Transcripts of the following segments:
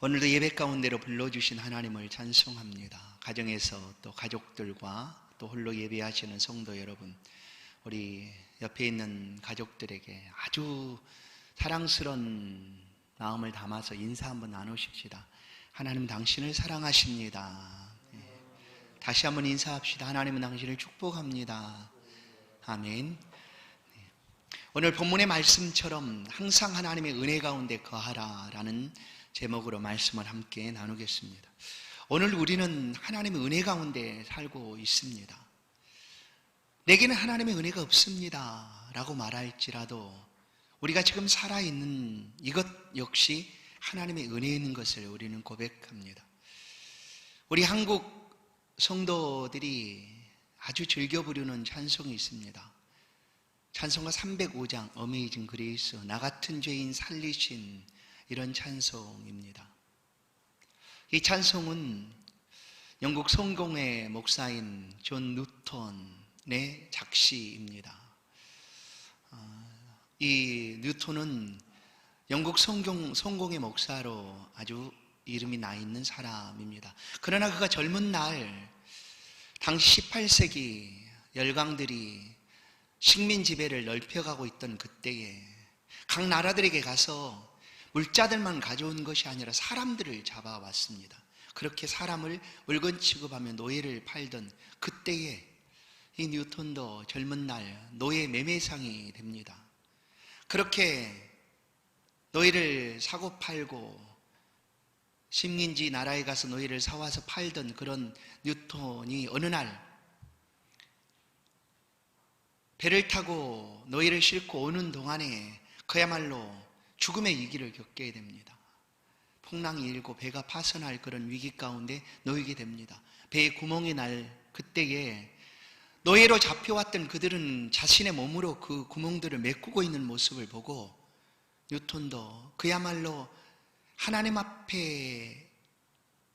오늘도 예배 가운데로 불러주신 하나님을 찬송합니다. 가정에서 또 가족들과 또 홀로 예배하시는 성도 여러분, 우리 옆에 있는 가족들에게 아주 사랑스러운 마음을 담아서 인사 한번 나누십시다. 하나님 당신을 사랑하십니다. 다시 한번 인사합시다. 하나님은 당신을 축복합니다. 아멘. 오늘 본문의 말씀처럼 항상 하나님의 은혜 가운데 거하라 라는 제목으로 말씀을 함께 나누겠습니다. 오늘 우리는 하나님의 은혜 가운데 살고 있습니다. 내게는 하나님의 은혜가 없습니다 라고 말할지라도 우리가 지금 살아있는 이것 역시 하나님의 은혜인 것을 우리는 고백합니다. 우리 한국 성도들이 아주 즐겨 부르는 찬송이 있습니다. 찬송가 305장 어메이징 그레이스, 나 같은 죄인 살리신, 이런 찬송입니다. 이 찬송은 영국 성공회 목사인 존 뉴턴의 작시입니다. 이 뉴턴은 영국 성공회 목사로 아주 이름이 나 있는 사람입니다. 그러나 그가 젊은 날 당시 18세기 열강들이 식민 지배를 넓혀가고 있던 그때에 각 나라들에게 가서 물자들만 가져온 것이 아니라 사람들을 잡아왔습니다. 그렇게 사람을 물건 취급하며 노예를 팔던 그때에 이 뉴턴도 젊은 날 노예 매매상이 됩니다. 그렇게 노예를 사고 팔고 식민지 나라에 가서 노예를 사와서 팔던 그런 뉴턴이 어느 날 배를 타고 노예를 싣고 오는 동안에 그야말로 죽음의 위기를 겪게 됩니다. 풍랑이 일고 배가 파선할 그런 위기 가운데 놓이게 됩니다. 배에 구멍이 날 그때에 노예로 잡혀왔던 그들은 자신의 몸으로 그 구멍들을 메꾸고 있는 모습을 보고 뉴턴도 그야말로 하나님 앞에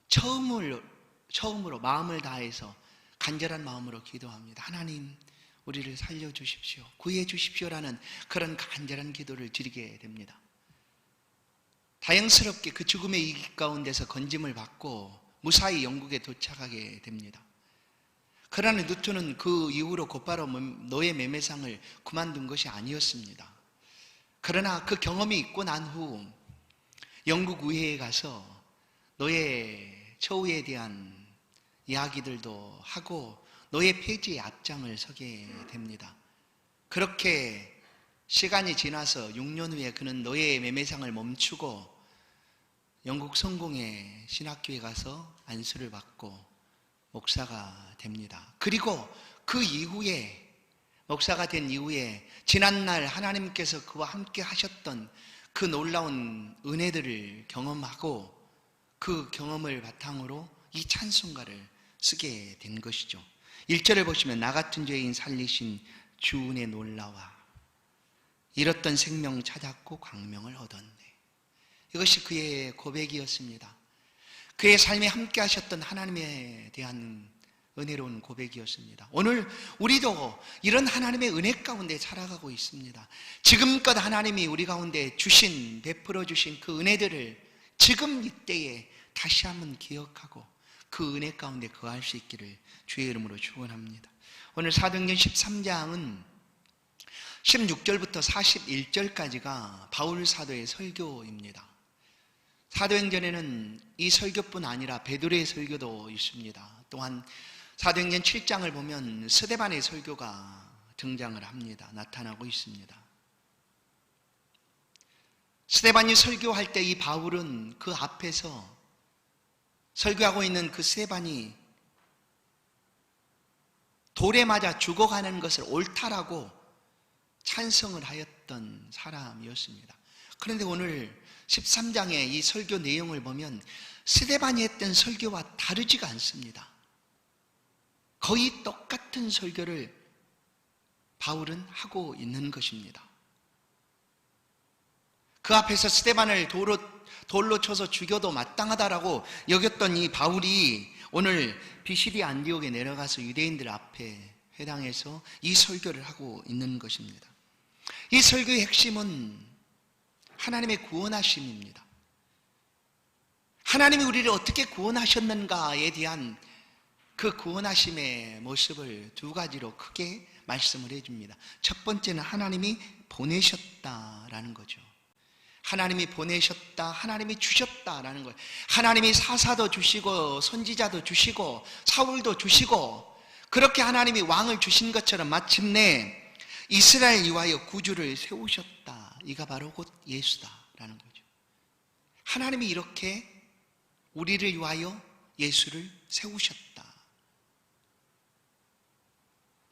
처음으로 마음을 다해서 간절한 마음으로 기도합니다. 하나님, 우리를 살려주십시오, 구해주십시오라는 그런 간절한 기도를 드리게 됩니다. 다행스럽게 그 죽음의 위기 가운데서 건짐을 받고 무사히 영국에 도착하게 됩니다. 그러나 뉴턴은 그 이후로 곧바로 노예 매매상을 그만둔 것이 아니었습니다. 그러나 그 경험이 있고 난 후 영국 의회에 가서 노예 처우에 대한 이야기들도 하고 노예 폐지의 앞장을 서게 됩니다. 그렇게 시간이 지나서 6년 후에 그는 노예 매매상을 멈추고 영국 성공회 신학교에 가서 안수를 받고 목사가 됩니다. 그리고 그 이후에 목사가 된 이후에 지난날 하나님께서 그와 함께 하셨던 그 놀라운 은혜들을 경험하고 그 경험을 바탕으로 이 찬송가를 쓰게 된 것이죠. 1절을 보시면 나 같은 죄인 살리신 주 은혜 놀라와 잃었던 생명 찾았고 광명을 얻었네. 이것이 그의 고백이었습니다. 그의 삶에 함께 하셨던 하나님에 대한 은혜로운 고백이었습니다. 오늘 우리도 이런 하나님의 은혜 가운데 살아가고 있습니다. 지금껏 하나님이 우리 가운데 베풀어 주신 그 은혜들을 지금 이때에 다시 한번 기억하고 그 은혜 가운데 거할 수 있기를 주의 이름으로 축원합니다. 오늘 사도행전 13장은 16절부터 41절까지가 바울 사도의 설교입니다. 사도행전에는 이 설교뿐 아니라 베드로의 설교도 있습니다. 또한 사도행전 7장을 보면 스데반의 설교가 등장을 합니다. 나타나고 있습니다. 스데반이 설교할 때 이 바울은 그 앞에서 설교하고 있는 그 스데반이 돌에 맞아 죽어가는 것을 옳다라고 찬성을 하였던 사람이었습니다. 그런데 오늘 13장의 이 설교 내용을 보면 스데반이 했던 설교와 다르지가 않습니다. 거의 똑같은 설교를 바울은 하고 있는 것입니다. 그 앞에서 스데반을 돌로 쳐서 죽여도 마땅하다라고 여겼던 이 바울이 오늘 비시디 안디옥에 내려가서 유대인들 앞에 회당에서 이 설교를 하고 있는 것입니다. 이 설교의 핵심은 하나님의 구원하심입니다. 하나님이 우리를 어떻게 구원하셨는가에 대한 그 구원하심의 모습을 두 가지로 크게 말씀을 해줍니다. 첫 번째는 하나님이 보내셨다라는 거죠. 하나님이 보내셨다, 하나님이 주셨다라는 거예요. 하나님이 사사도 주시고 선지자도 주시고 사울도 주시고 그렇게 하나님이 왕을 주신 것처럼 마침내 이스라엘 위하여 구주를 세우셨다. 이가 바로 곧 예수다라는 거죠. 하나님이 이렇게 우리를 위하여 예수를 세우셨다.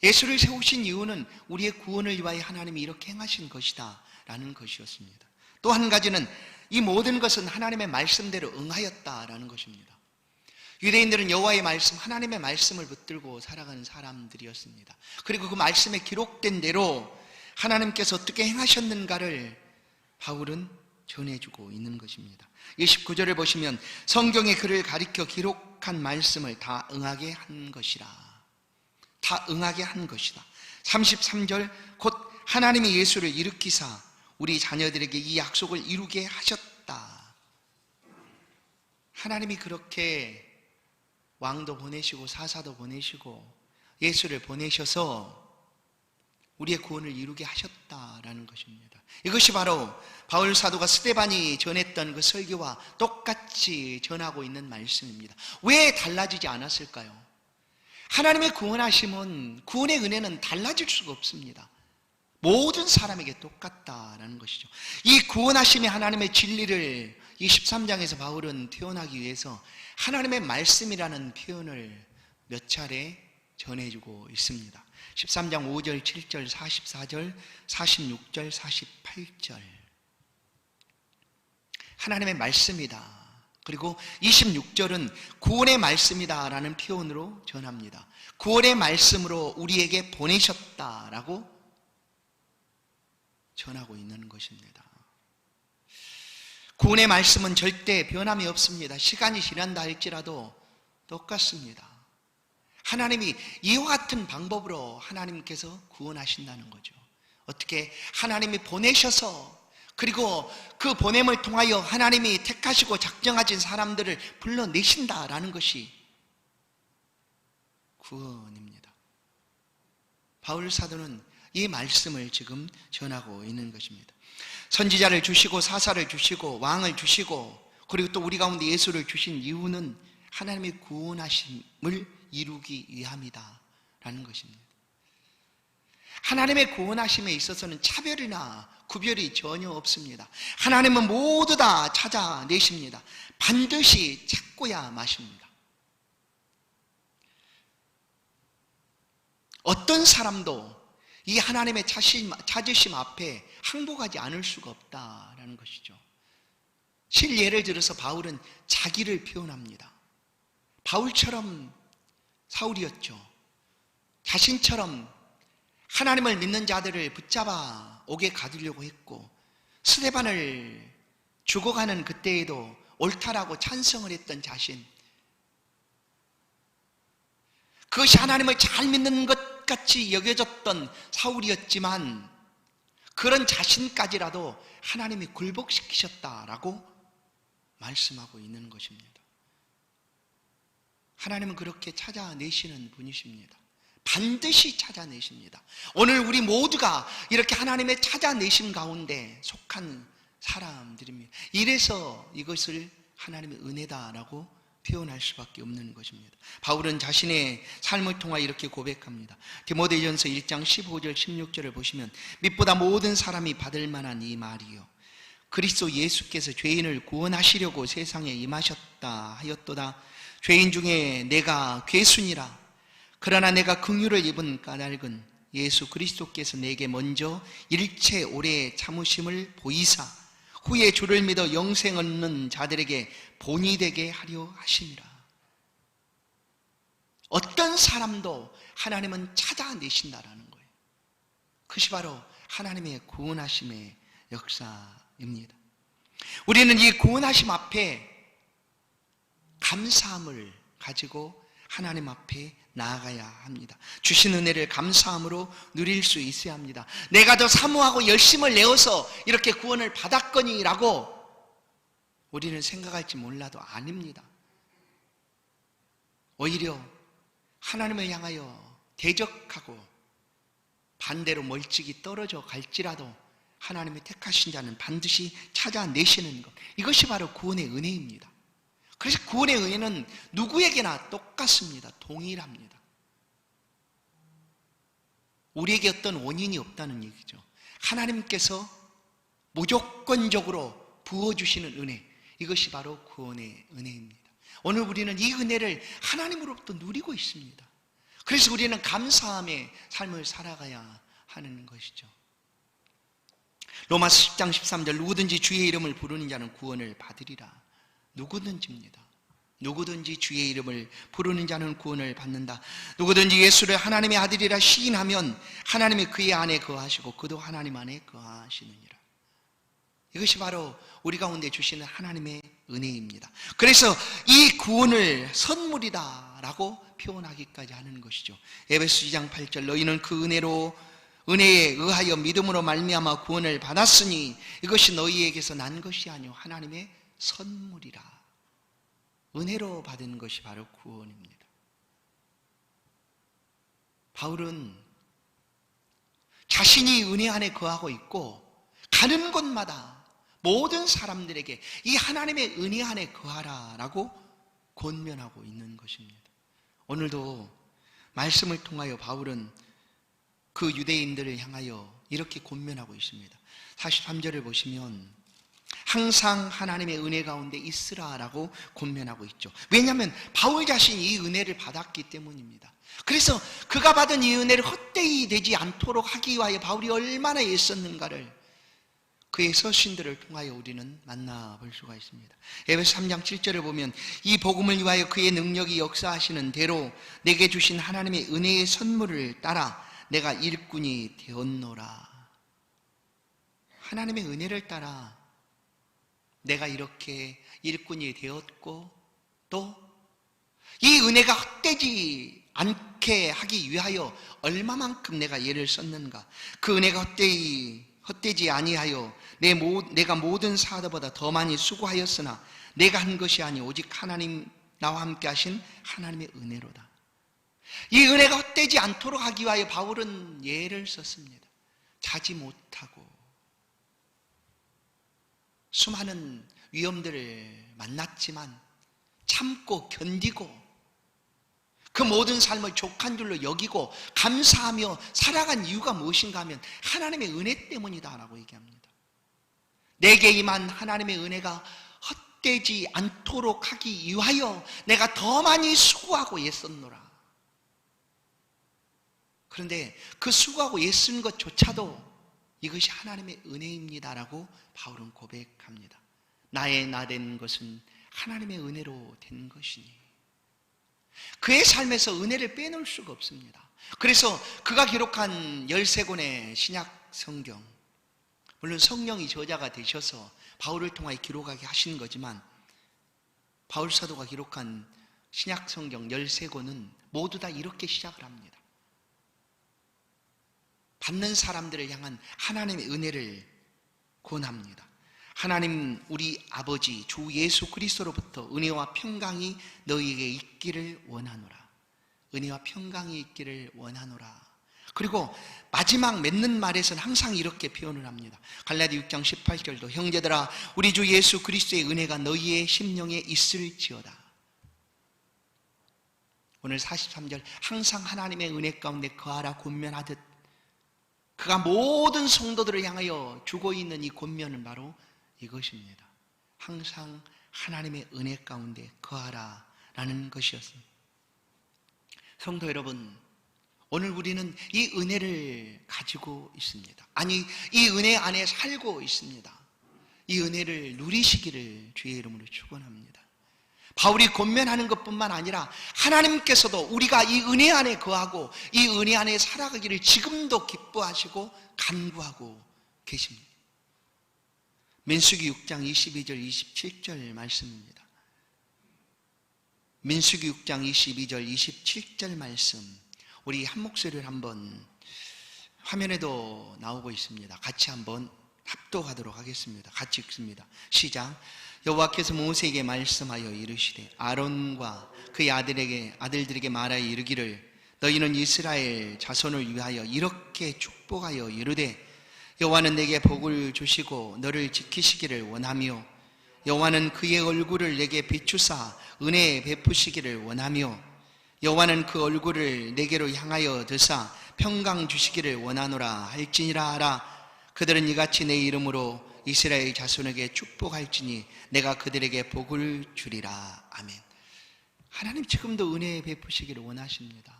예수를 세우신 이유는 우리의 구원을 위하여 하나님이 이렇게 행하신 것이다 라는 것이었습니다. 또 한 가지는 이 모든 것은 하나님의 말씀대로 응하였다라는 것입니다. 유대인들은 여호와의 말씀, 하나님의 말씀을 붙들고 살아가는 사람들이었습니다. 그리고 그 말씀에 기록된 대로 하나님께서 어떻게 행하셨는가를 바울은 전해주고 있는 것입니다. 29절을 보시면 성경에 그를 가리켜 기록한 말씀을 다 응하게 한 것이라. 다 응하게 한 것이다. 33절 곧 하나님이 예수를 일으키사 우리 자녀들에게 이 약속을 이루게 하셨다. 하나님이 그렇게 왕도 보내시고 사사도 보내시고 예수를 보내셔서 우리의 구원을 이루게 하셨다라는 것입니다. 이것이 바로 바울 사도가 스데반이 전했던 그 설교와 똑같이 전하고 있는 말씀입니다. 왜 달라지지 않았을까요? 하나님의 구원하심은, 구원의 은혜는 달라질 수가 없습니다. 모든 사람에게 똑같다라는 것이죠. 이 구원하심의 하나님의 진리를 이 13장에서 바울은 표현하기 위해서 하나님의 말씀이라는 표현을 몇 차례 전해주고 있습니다. 13장 5절, 7절, 44절, 46절, 48절. 하나님의 말씀이다. 그리고 26절은 구원의 말씀이다라는 표현으로 전합니다. 구원의 말씀으로 우리에게 보내셨다라고 전하고 있는 것입니다. 구원의 말씀은 절대 변함이 없습니다. 시간이 지난다 할지라도 똑같습니다. 하나님이 이와 같은 방법으로 하나님께서 구원하신다는 거죠. 어떻게? 하나님이 보내셔서, 그리고 그 보냄을 통하여 하나님이 택하시고 작정하신 사람들을 불러내신다라는 것이 구원입니다. 바울 사도는 이 말씀을 지금 전하고 있는 것입니다. 선지자를 주시고 사사를 주시고 왕을 주시고 그리고 또 우리 가운데 예수를 주신 이유는 하나님의 구원하심을 이루기 위함이다 라는 것입니다. 하나님의 구원하심에 있어서는 차별이나 구별이 전혀 없습니다. 하나님은 모두 다 찾아내십니다. 반드시 찾고야 마십니다. 어떤 사람도 이 하나님의 찾으심 앞에 항복하지 않을 수가 없다라는 것이죠. 실예를 들어서 바울은 자기를 표현합니다. 바울처럼 사울이었죠. 자신처럼 하나님을 믿는 자들을 붙잡아 옥에 가두려고 했고 스데반을 죽어가는 그때에도 옳다라고 찬성을 했던 자신, 그것이 하나님을 잘 믿는 것 같이 여겨졌던 사울이었지만 그런 자신까지라도 하나님이 굴복시키셨다라고 말씀하고 있는 것입니다. 하나님은 그렇게 찾아내시는 분이십니다. 반드시 찾아내십니다. 오늘 우리 모두가 이렇게 하나님의 찾아내심 가운데 속한 사람들입니다. 이래서 이것을 하나님의 은혜다라고 표현할 수밖에 없는 것입니다. 바울은 자신의 삶을 통해 이렇게 고백합니다. 디모데전서 1장 15절 16절을 보시면 빛보다 모든 사람이 받을 만한 이 말이요 그리스도 예수께서 죄인을 구원하시려고 세상에 임하셨다 하였도다. 죄인 중에 내가 괴순이라. 그러나 내가 긍휼을 입은 까닭은 예수 그리스도께서 내게 먼저 일체 오래 참으심을 보이사 후에 주를 믿어 영생 얻는 자들에게 본이 되게 하려 하심이라. 어떤 사람도 하나님은 찾아내신다라는 거예요. 그것이 바로 하나님의 구원하심의 역사입니다. 우리는 이 구원하심 앞에 감사함을 가지고 하나님 앞에 나아가야 합니다. 주신 은혜를 감사함으로 누릴 수 있어야 합니다. 내가 더 사모하고 열심을 내어서 이렇게 구원을 받았거니라고 우리는 생각할지 몰라도 아닙니다. 오히려 하나님을 향하여 대적하고 반대로 멀찍이 떨어져 갈지라도 하나님의 택하신 자는 반드시 찾아내시는 것, 이것이 바로 구원의 은혜입니다. 그래서 구원의 은혜는 누구에게나 똑같습니다. 동일합니다. 우리에게 어떤 원인이 없다는 얘기죠. 하나님께서 무조건적으로 부어주시는 은혜, 이것이 바로 구원의 은혜입니다. 오늘 우리는 이 은혜를 하나님으로부터 누리고 있습니다. 그래서 우리는 감사함의 삶을 살아가야 하는 것이죠. 로마서 10장 13절, 누구든지 주의 이름을 부르는 자는 구원을 받으리라. 누구든지입니다. 누구든지 주의 이름을 부르는 자는 구원을 받는다. 누구든지 예수를 하나님의 아들이라 시인하면 하나님이 그의 안에 거하시고 그도 하나님 안에 거하시느니라. 이것이 바로 우리 가운데 주시는 하나님의 은혜입니다. 그래서 이 구원을 선물이다 라고 표현하기까지 하는 것이죠. 에베소 2장 8절, 너희는 그 은혜에 의하여 믿음으로 말미암아 구원을 받았으니 이것이 너희에게서 난 것이 아니요 하나님의 선물이라. 은혜로 받은 것이 바로 구원입니다. 바울은 자신이 은혜 안에 거하고 있고 가는 곳마다 모든 사람들에게 이 하나님의 은혜 안에 거하라 라고 권면하고 있는 것입니다. 오늘도 말씀을 통하여 바울은 그 유대인들을 향하여 이렇게 권면하고 있습니다. 43절을 보시면 항상 하나님의 은혜 가운데 있으라 라고 권면하고 있죠. 왜냐하면 바울 자신이 이 은혜를 받았기 때문입니다. 그래서 그가 받은 이 은혜를 헛되이 되지 않도록 하기 위하여 바울이 얼마나 애썼는가를 그의 서신들을 통하여 우리는 만나볼 수가 있습니다. 에베소 3장 7절을 보면 이 복음을 위하여 그의 능력이 역사하시는 대로 내게 주신 하나님의 은혜의 선물을 따라 내가 일꾼이 되었노라. 하나님의 은혜를 따라 내가 이렇게 일꾼이 되었고 또 이 은혜가 헛되지 않게 하기 위하여 얼마만큼 내가 애를 썼는가. 그 은혜가 헛되지 아니하여 내가 모든 사도보다 더 많이 수고하였으나 내가 한 것이 아니 오직 하나님 나와 함께 하신 하나님의 은혜로다. 이 은혜가 헛되지 않도록 하기 위하여 바울은 예를 썼습니다. 자지 못하고 수많은 위험들을 만났지만 참고 견디고 그 모든 삶을 족한 줄로 여기고 감사하며 살아간 이유가 무엇인가 하면 하나님의 은혜 때문이다 라고 얘기합니다. 내게 임한 하나님의 은혜가 헛되지 않도록 하기 위하여 내가 더 많이 수고하고 애썼노라. 그런데 그 수고하고 애쓴 것조차도 이것이 하나님의 은혜입니다라고 바울은 고백합니다. 나의 나 된 것은 하나님의 은혜로 된 것이니. 그의 삶에서 은혜를 빼놓을 수가 없습니다. 그래서 그가 기록한 13권의 신약 성경, 물론 성령이 저자가 되셔서 바울을 통하여 기록하게 하신 거지만 바울 사도가 기록한 신약 성경 13권은 모두 다 이렇게 시작을 합니다. 받는 사람들을 향한 하나님의 은혜를 권합니다. 하나님 우리 아버지 주 예수 그리스도로부터 은혜와 평강이 너희에게 있기를 원하노라. 은혜와 평강이 있기를 원하노라. 그리고 마지막 맺는 말에서는 항상 이렇게 표현을 합니다. 갈라디 6장 18절도 형제들아 우리 주 예수 그리스도의 은혜가 너희의 심령에 있을지어다. 오늘 43절 항상 하나님의 은혜 가운데 거하라 권면하듯 그가 모든 성도들을 향하여 주고 있는 이 권면은 바로 이것입니다. 항상 하나님의 은혜 가운데 거하라 라는 것이었습니다. 성도 여러분, 오늘 우리는 이 은혜를 가지고 있습니다. 아니, 이 은혜 안에 살고 있습니다. 이 은혜를 누리시기를 주의 이름으로 축원합니다. 바울이 권면하는 것뿐만 아니라 하나님께서도 우리가 이 은혜 안에 거하고 이 은혜 안에 살아가기를 지금도 기뻐하시고 간구하고 계십니다. 민수기 6장 22절 27절 말씀입니다. 민수기 6장 22절 27절 말씀, 우리 한 목소리를 한번 화면에도 나오고 있습니다. 같이 한번 합독하도록 하겠습니다. 같이 읽습니다. 시작. 여호와께서 모세에게 말씀하여 이르시되 아론과 그의 아들들에게 말하여 이르기를 너희는 이스라엘 자손을 위하여 이렇게 축복하여 이르되 여호와는 내게 복을 주시고 너를 지키시기를 원하며 여호와는 그의 얼굴을 내게 비추사 은혜 베푸시기를 원하며 여호와는 그 얼굴을 내게로 향하여 드사 평강 주시기를 원하노라 할지니라 하라. 그들은 이같이 내 이름으로 이스라엘 자손에게 축복할지니 내가 그들에게 복을 주리라. 아멘. 하나님 지금도 은혜 베푸시기를 원하십니다.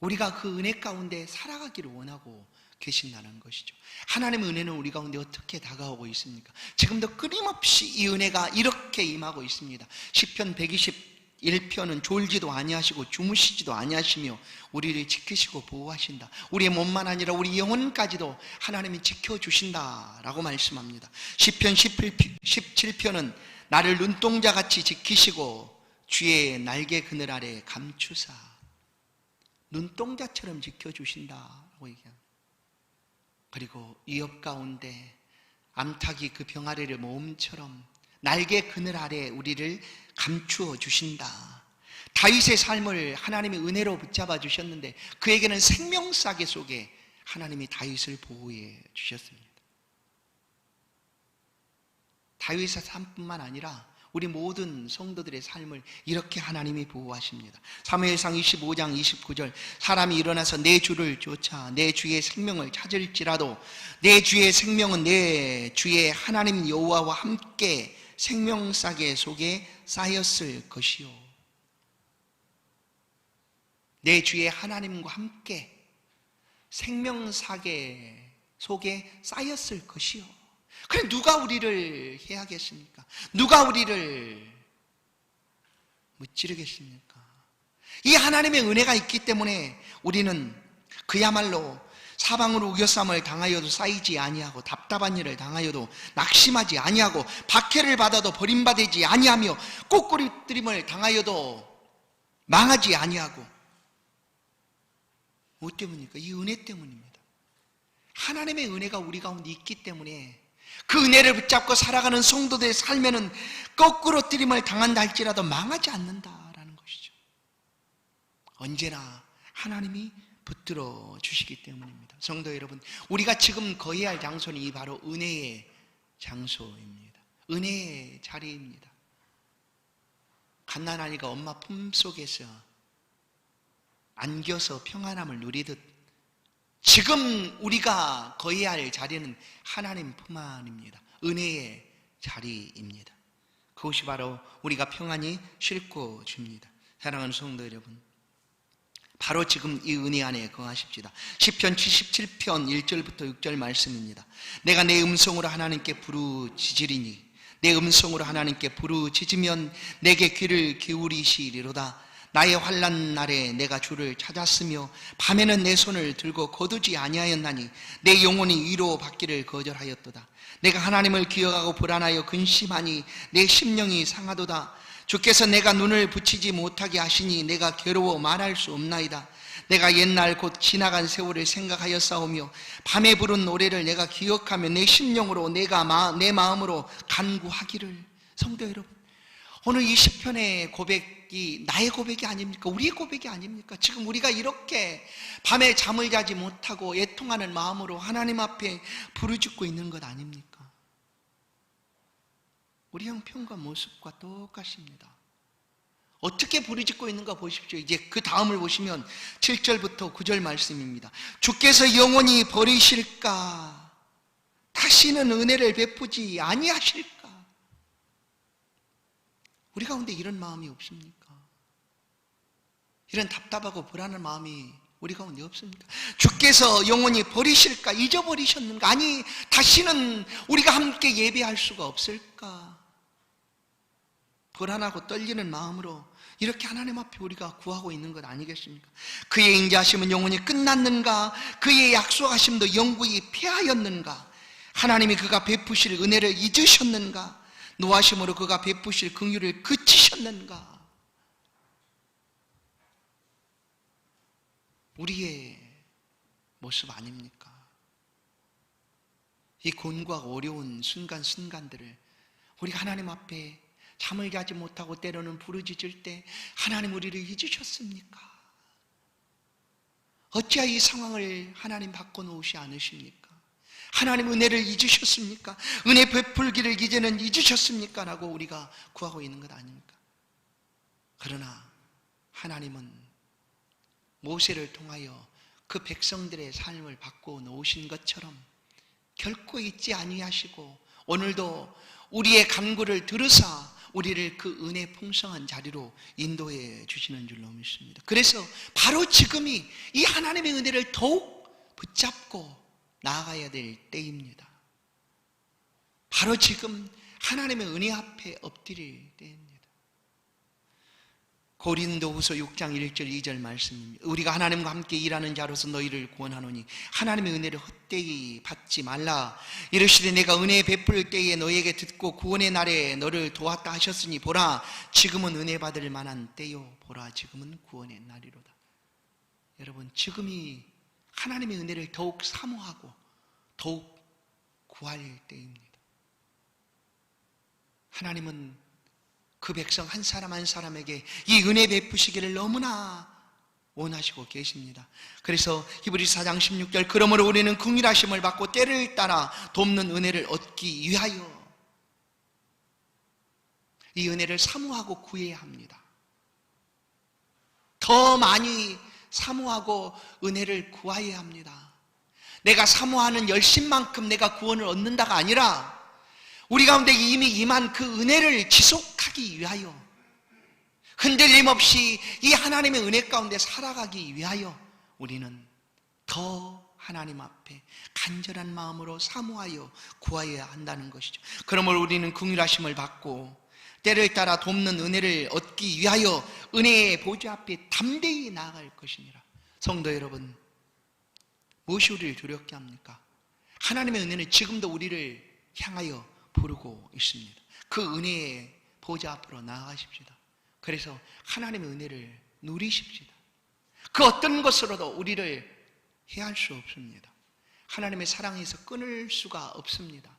우리가 그 은혜 가운데 살아가기를 원하고 계신다는 것이죠. 하나님의 은혜는 우리 가운데 어떻게 다가오고 있습니까? 지금도 끊임없이 이 은혜가 이렇게 임하고 있습니다. 시편 121편은 졸지도 아니하시고 주무시지도 아니하시며 우리를 지키시고 보호하신다. 우리의 몸만 아니라 우리 영혼까지도 하나님이 지켜주신다라고 말씀합니다. 시편 17편은 나를 눈동자같이 지키시고 주의 날개 그늘 아래 감추사 눈동자처럼 지켜주신다고 얘기합니다. 그리고 위협 가운데 암탉이 그 병아리를 모음처럼 날개 그늘 아래 우리를 감추어 주신다. 다윗의 삶을 하나님이 은혜로 붙잡아 주셨는데 그에게는 생명싸개 속에 하나님이 다윗을 보호해 주셨습니다. 다윗의 삶뿐만 아니라 우리 모든 성도들의 삶을 이렇게 하나님이 보호하십니다. 사무엘상 25장 29절 사람이 일어나서 내 주를 쫓아 내 주의 생명을 찾을지라도 내 주의 생명은 내 주의 하나님 여호와와 함께 생명싸개 속에 쌓였을 것이요. 내 주의 하나님과 함께 생명싸개 속에 쌓였을 것이요. 그래 누가 우리를 해하겠습니까? 누가 우리를 무찌르겠습니까? 이 하나님의 은혜가 있기 때문에 우리는 그야말로 사방으로 우겨쌈을 당하여도 쌓이지 아니하고 답답한 일을 당하여도 낙심하지 아니하고 박해를 받아도 버림받지 아니하며 꼬꾸리뜨림을 당하여도 망하지 아니하고 뭐 때문입니까? 이 은혜 때문입니다. 하나님의 은혜가 우리 가운데 있기 때문에 그 은혜를 붙잡고 살아가는 성도들의 삶에는 거꾸로 뜨림을 당한다 할지라도 망하지 않는다라는 것이죠. 언제나 하나님이 붙들어 주시기 때문입니다. 성도 여러분, 우리가 지금 거해야 할 장소는 이 바로 은혜의 장소입니다. 은혜의 자리입니다. 갓난아이가 엄마 품속에서 안겨서 평안함을 누리듯 지금 우리가 거해야 할 자리는 하나님 품 안입니다. 은혜의 자리입니다. 그것이 바로 우리가 평안히 쉴 곳입니다. 사랑하는 성도 여러분, 바로 지금 이 은혜 안에 거하십시다. 시편 77편 1절부터 6절 말씀입니다. 내가 내 음성으로 하나님께 부르짖으리니 내 음성으로 하나님께 부르짖으면 내게 귀를 기울이시리로다. 나의 환난 날에 내가 주를 찾았으며 밤에는 내 손을 들고 거두지 아니하였나니 내 영혼이 위로 받기를 거절하였도다. 내가 하나님을 기억하고 불안하여 근심하니 내 심령이 상하도다. 주께서 내가 눈을 붙이지 못하게 하시니 내가 괴로워 말할 수 없나이다. 내가 옛날 곧 지나간 세월을 생각하여 싸우며 밤에 부른 노래를 내가 기억하며 내 심령으로 내가 내 마음으로 간구하기를. 성도 여러분, 오늘 이 시편의 고백이 나의 고백이 아닙니까? 우리의 고백이 아닙니까? 지금 우리가 이렇게 밤에 잠을 자지 못하고 애통하는 마음으로 하나님 앞에 부르짖고 있는 것 아닙니까? 우리 형편과 모습과 똑같습니다. 어떻게 부르짖고 있는가 보십시오. 이제 그 다음을 보시면 7절부터 9절 말씀입니다. 주께서 영원히 버리실까? 다시는 은혜를 베푸지 아니하실까? 우리 가운데 이런 마음이 없습니까? 이런 답답하고 불안한 마음이 우리 가운데 없습니까? 주께서 영원히 버리실까? 잊어버리셨는가? 아니, 다시는 우리가 함께 예배할 수가 없을까? 불안하고 떨리는 마음으로 이렇게 하나님 앞에 우리가 구하고 있는 것 아니겠습니까? 그의 인자하심은 영원히 끝났는가? 그의 약속하심도 영구히 폐하였는가? 하나님이 그가 베푸실 은혜를 잊으셨는가? 노하심으로 그가 베푸실 긍휼을 그치셨는가? 우리의 모습 아닙니까? 이 곤고하고 어려운 순간순간들을 우리가 하나님 앞에 잠을 자지 못하고 때로는 부르짖을 때 하나님 우리를 잊으셨습니까? 어찌하여 이 상황을 하나님 바꿔놓으시 않으십니까? 하나님 은혜를 잊으셨습니까? 은혜 베풀기를 이제는 잊으셨습니까? 라고 우리가 구하고 있는 것 아닙니까? 그러나 하나님은 모세를 통하여 그 백성들의 삶을 바꿔놓으신 것처럼 결코 잊지 아니하시고 오늘도 우리의 간구를 들으사 우리를 그 은혜 풍성한 자리로 인도해 주시는 줄로 믿습니다. 그래서 바로 지금이 이 하나님의 은혜를 더욱 붙잡고 나아가야 될 때입니다. 바로 지금 하나님의 은혜 앞에 엎드릴 때입니다. 고린도후서 6장 1절 2절 말씀입니다. 우리가 하나님과 함께 일하는 자로서 너희를 구원하노니 하나님의 은혜를 헛되이 받지 말라. 이르시되 내가 은혜 베풀 때에 너희에게 듣고 구원의 날에 너를 도왔다 하셨으니 보라 지금은 은혜 받을 만한 때요 보라 지금은 구원의 날이로다. 여러분 지금이 하나님의 은혜를 더욱 사모하고 더욱 구할 때입니다. 하나님은 그 백성 한 사람 한 사람에게 이 은혜 베푸시기를 너무나 원하시고 계십니다. 그래서 히브리서 4장 16절 그러므로 우리는 긍휼하심을 받고 때를 따라 돕는 은혜를 얻기 위하여 이 은혜를 사모하고 구해야 합니다. 더 많이 사모하고 은혜를 구하여야 합니다. 내가 사모하는 열심만큼 내가 구원을 얻는다가 아니라 우리 가운데 이미 임한 그 은혜를 지속하기 위하여 흔들림 없이 이 하나님의 은혜 가운데 살아가기 위하여 우리는 더 하나님 앞에 간절한 마음으로 사모하여 구하여야 한다는 것이죠. 그러므로 우리는 긍휼하심을 받고 때를 따라 돕는 은혜를 얻기 위하여 은혜의 보좌 앞에 담대히 나아갈 것이니라. 성도 여러분, 무엇이 우리를 두렵게 합니까? 하나님의 은혜는 지금도 우리를 향하여 부르고 있습니다. 그 은혜의 보좌 앞으로 나아가십시다. 그래서 하나님의 은혜를 누리십시다. 그 어떤 것으로도 우리를 해할 수 없습니다. 하나님의 사랑에서 끊을 수가 없습니다.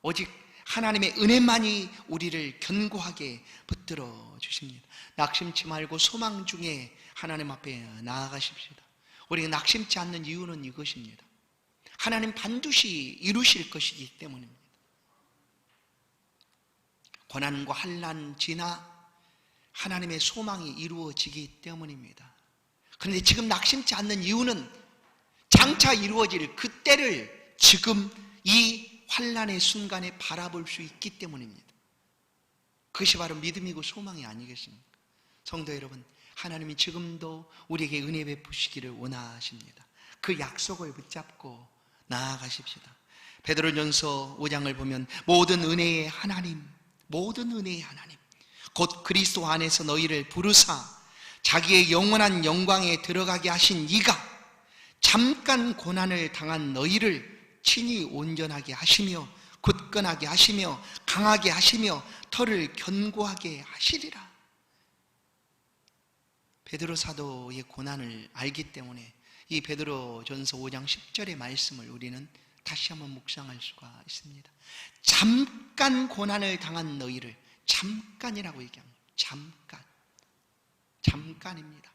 오직 하나님의 은혜만이 우리를 견고하게 붙들어 주십니다. 낙심치 말고 소망 중에 하나님 앞에 나아가십시다. 우리가 낙심치 않는 이유는 이것입니다. 하나님 반드시 이루실 것이기 때문입니다. 고난과 환난 지나 하나님의 소망이 이루어지기 때문입니다. 그런데 지금 낙심치 않는 이유는 장차 이루어질 그 때를 지금 이 환난의 순간에 바라볼 수 있기 때문입니다. 그것이 바로 믿음이고 소망이 아니겠습니까? 성도 여러분, 하나님이 지금도 우리에게 은혜 베푸시기를 원하십니다. 그 약속을 붙잡고 나아가십시다. 베드로전서 5장을 보면 모든 은혜의 하나님, 모든 은혜의 하나님 곧 그리스도 안에서 너희를 부르사 자기의 영원한 영광에 들어가게 하신 이가 잠깐 고난을 당한 너희를 친히 온전하게 하시며 굳건하게 하시며 강하게 하시며 털을 견고하게 하시리라. 베드로 사도의 고난을 알기 때문에 이 베드로전서 5장 10절의 말씀을 우리는 다시 한번 묵상할 수가 있습니다. 잠깐 고난을 당한 너희를, 잠깐이라고 얘기합니다. 잠깐입니다.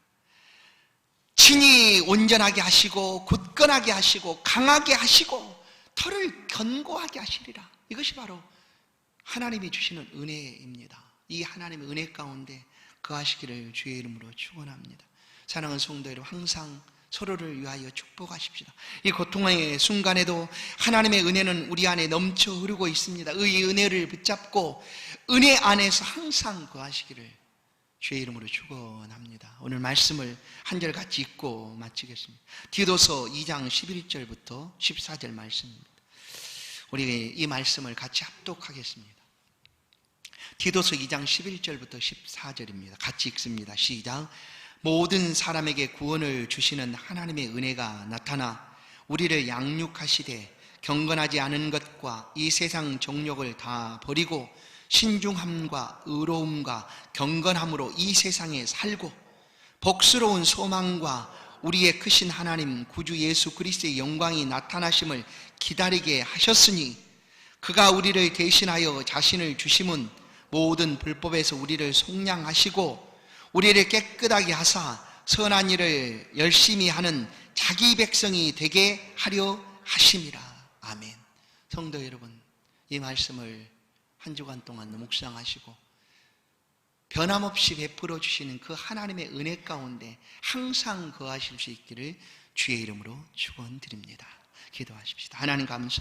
친히 온전하게 하시고 굳건하게 하시고 강하게 하시고 털을 견고하게 하시리라. 이것이 바로 하나님이 주시는 은혜입니다. 이 하나님의 은혜 가운데 거하시기를 주의 이름으로 축원합니다. 사랑하는 성도 여러분, 항상 서로를 위하여 축복하십시다. 이 고통의 순간에도 하나님의 은혜는 우리 안에 넘쳐 흐르고 있습니다. 이 은혜를 붙잡고 은혜 안에서 항상 거하시기를 주의 이름으로 축원합니다. 오늘 말씀을 한 절 같이 읽고 마치겠습니다. 디도서 2장 11절부터 14절 말씀입니다. 우리 이 말씀을 같이 합독하겠습니다. 디도서 2장 11절부터 14절입니다. 같이 읽습니다. 시작. 모든 사람에게 구원을 주시는 하나님의 은혜가 나타나 우리를 양육하시되 경건하지 않은 것과 이 세상 정욕을 다 버리고 신중함과 의로움과 경건함으로 이 세상에 살고 복스러운 소망과 우리의 크신 하나님 구주 예수 그리스도의 영광이 나타나심을 기다리게 하셨으니 그가 우리를 대신하여 자신을 주심은 모든 불법에서 우리를 속량하시고 우리를 깨끗하게 하사 선한 일을 열심히 하는 자기 백성이 되게 하려 하심이라. 아멘. 성도 여러분, 이 말씀을 한 주간 동안 묵상하시고 변함없이 베풀어 주시는 그 하나님의 은혜 가운데 항상 거하실 수 있기를 주의 이름으로 축원드립니다. 기도하십시다. 하나님 감사합니다.